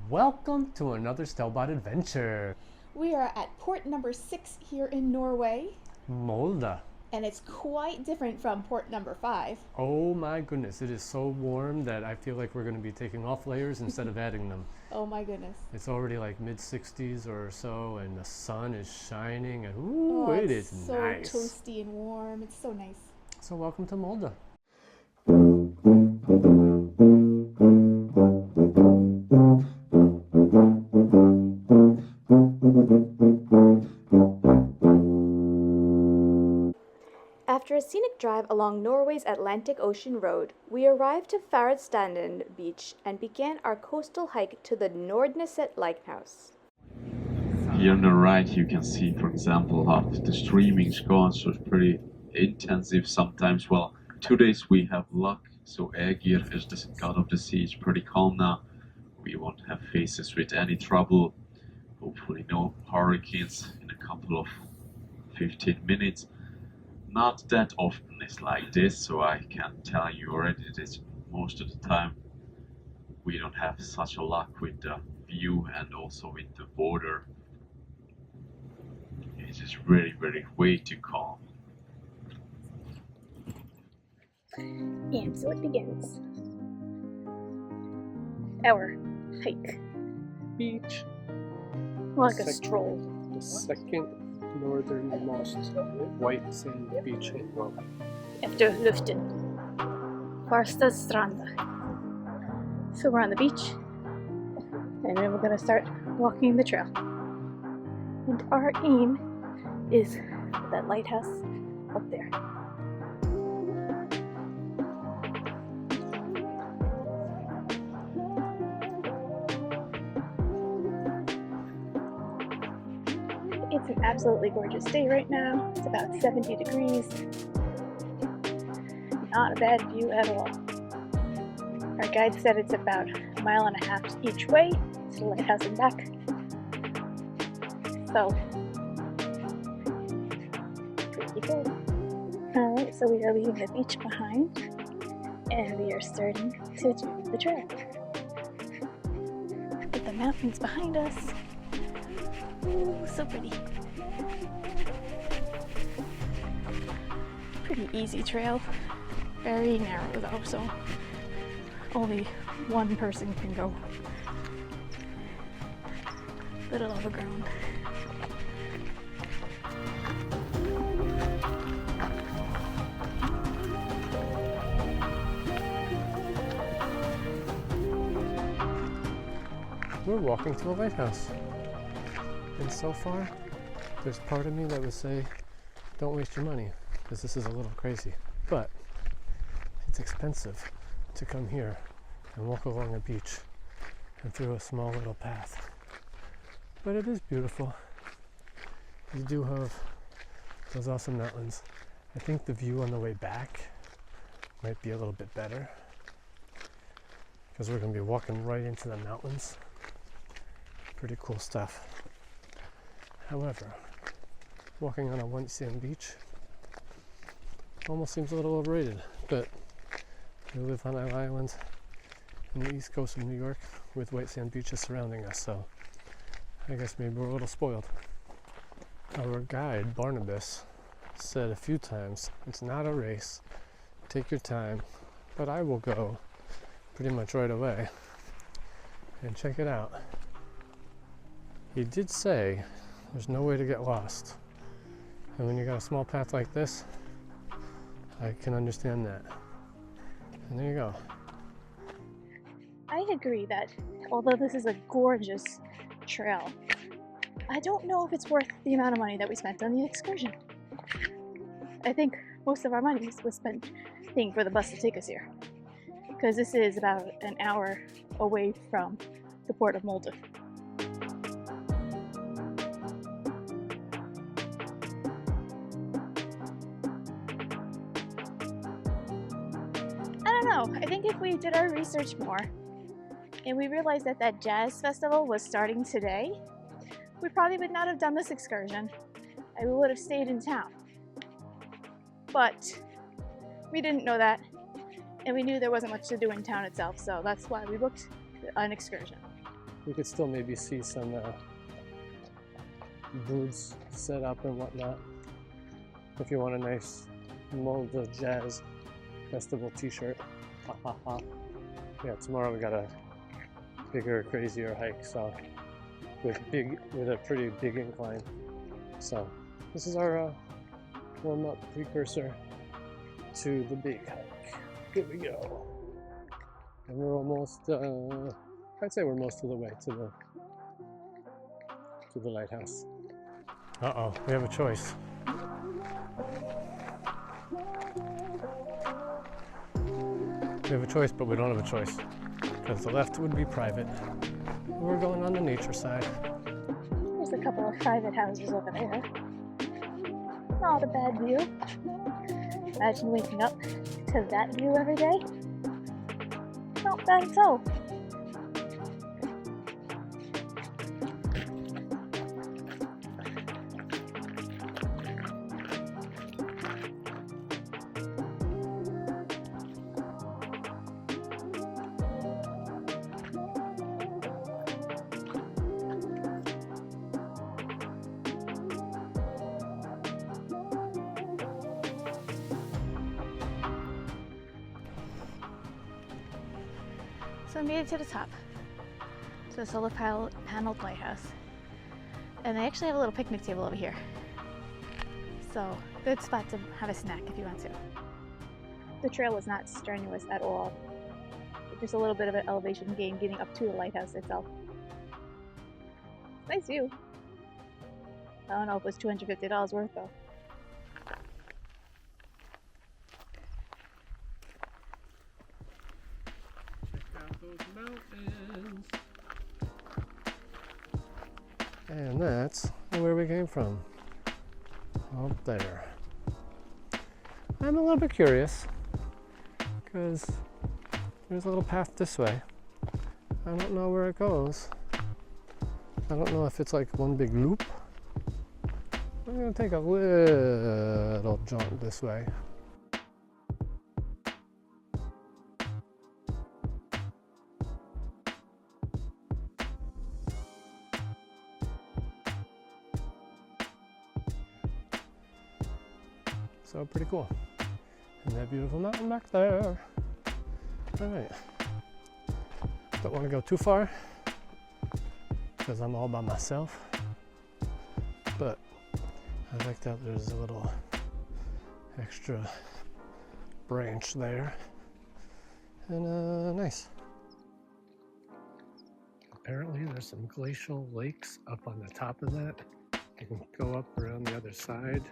Welcome to another Stelbot adventure. We are at port number 6 here in Norway, Molde. and it's quite different from port number 5. Oh my goodness, it is so warm that I feel like we're going to be taking off layers instead of adding them. Oh my goodness. It's already like mid-60s or so, and the sun is shining, and ooh, it is so nice. toasty and warm. It's so nice. So welcome to Molde. After a scenic drive along Norway's Atlantic Ocean Road, we arrived to Faradstanden Beach and began our coastal hike to the Nordneset Lighthouse. Here on the right you can see, for example, how the streaming goes, so it's pretty intensive sometimes. Well, 2 days we have luck, so Ægir is the god of the sea. It's pretty calm now. We won't have faces with any trouble. Hopefully no hurricanes in a couple of 15 minutes. Not that often it's like this, so I can tell you already that most of the time we don't have such a luck with the view and also with the border. It is really, way too calm. And so it begins. Our hike. Beach. Like a stroll. The second northernmost white sand beach in the world. Efter luften. Farsta stranda. So we're on the beach. And then we're going to start walking the trail. And our aim is that lighthouse up there. It's an absolutely gorgeous day right now. It's about 70 degrees. Not a bad view at all. Our guide said it's about 1.5 miles each way to the lighthouse and back. So, pretty good. Alright, so we are leaving the beach behind and we are starting to do the trail. With the mountains behind us. Ooh, so pretty. Pretty easy trail. Very narrow though, so only one person can go. Little overgrown. We're walking to a lighthouse. And so far, there's part of me that would say, don't waste your money, because this is a little crazy. But it's expensive to come here and walk along a beach and through a small little path. But it is beautiful. You do have those awesome mountains. I think the view on the way back might be a little bit better, because we're going to be walking right into the mountains. Pretty cool stuff. However, walking on a white sand beach almost seems a little overrated, but we live on an island in the east coast of New York with white sand beaches surrounding us, so I guess maybe we're a little spoiled. Our guide, Barnabas, said a few times, it's not a race, take your time, but I will go pretty much right away and check it out. He did say there's no way to get lost. And when you got a small path like this, I can understand that. And there you go. I agree that although this is a gorgeous trail, I don't know if it's worth the amount of money that we spent on the excursion. I think most of our money was spent paying for the bus to take us here, because this is about an hour away from the port of Molde. I think if we did our research more and we realized that that jazz festival was starting today, we probably would not have done this excursion and we would have stayed in town. But we didn't know that, and we knew there wasn't much to do in town itself, so that's why we booked an excursion. we could still maybe see some booths set up and whatnot. If you want a nice Molde Jazz Festival t-shirt. Ha ha ha. Yeah, tomorrow we got a bigger, crazier hike, so with a pretty big incline. So this is our warm-up precursor to the big hike. Here we go. And we're almost, I'd say we're most of the way to the lighthouse. Uh-oh, we have a choice. We have a choice, but we don't have a choice. Because the left would be private. We're going on the nature side. There's a couple of private houses over there. Not a bad view. Imagine waking up to that view every day. Not bad at all. So I made it to the top, to the solar paneled lighthouse. And they actually have a little picnic table over here. So, good spot to have a snack if you want to. The trail was not strenuous at all. Just a little bit of an elevation gain getting up to the lighthouse itself. Nice view. I don't know if it was $250 worth though. Mountains. And that's where we came from. Up there. I'm a little bit curious because there's a little path this way. I don't know where it goes. I don't know if it's like one big loop. I'm gonna take a little jaunt this way. So pretty cool. And that beautiful mountain back there. All right. Don't want to go too far because I'm all by myself. But I like that there's a little extra branch there. And nice. Apparently there's some glacial lakes up on the top of that. You can go up around the other side.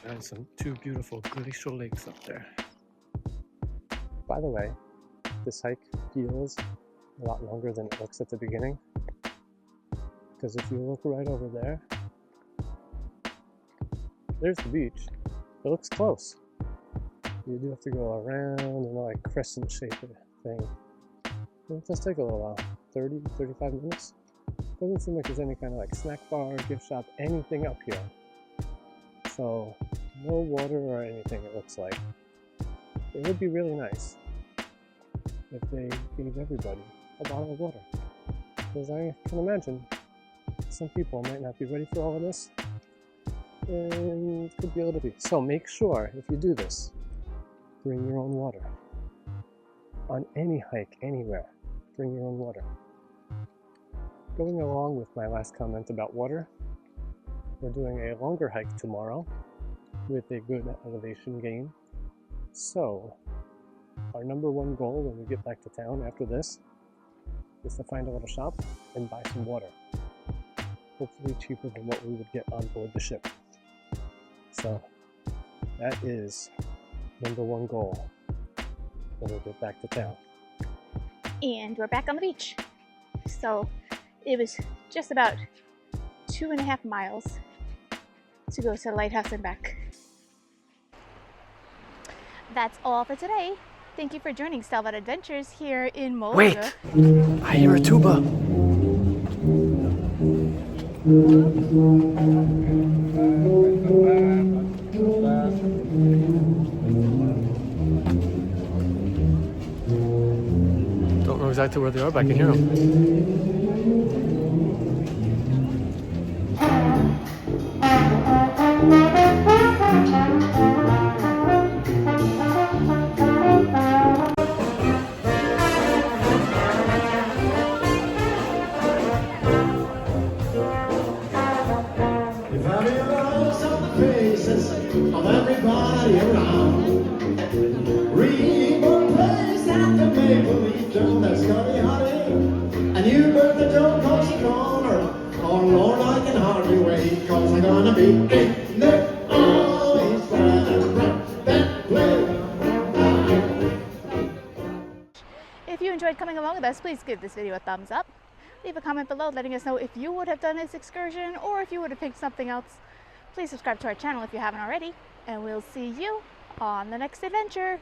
And two beautiful glacial lakes up there. By the way, this hike feels a lot longer than it looks at the beginning. Because if you look right over there, there's the beach. It looks close. You do have to go around in a like crescent shaped thing. It does take a little while, 30, 35 minutes. Doesn't seem like there's any kind of like snack bar, gift shop, anything up here. So no water or anything, it looks like. It would be really nice if they gave everybody a bottle of water. Because I can imagine some people might not be ready for all of this. And it could be a little bit. So make sure, if you do this, bring your own water. On any hike, anywhere, bring your own water. Going along with my last comment about water, we're doing a longer hike tomorrow with a good elevation gain. So, our number one goal when we get back to town after this is to find a little shop and buy some water. Hopefully cheaper than what we would get on board the ship. So, that is number one goal when we get back to town. And we're back on the beach. So, it was just about 2.5 miles to go to the lighthouse and back. That's all for today. Thank you for joining Stelbot Adventures here in Molde. Wait! I hear a tuba. Don't know exactly where they are, but I can hear them. If I realize on the faces of everybody around, reborn place at the Maple Leaf Dome, that's Scotty Honey, and you burn the dome cause you're gone, or Lord, I can hardly wait, cause I'm gonna be in there always that play. If you enjoyed coming along with us, please give this video a thumbs up. Leave a comment below letting us know if you would have done this excursion or if you would have picked something else. Please subscribe to our channel if you haven't already, and we'll see you on the next adventure.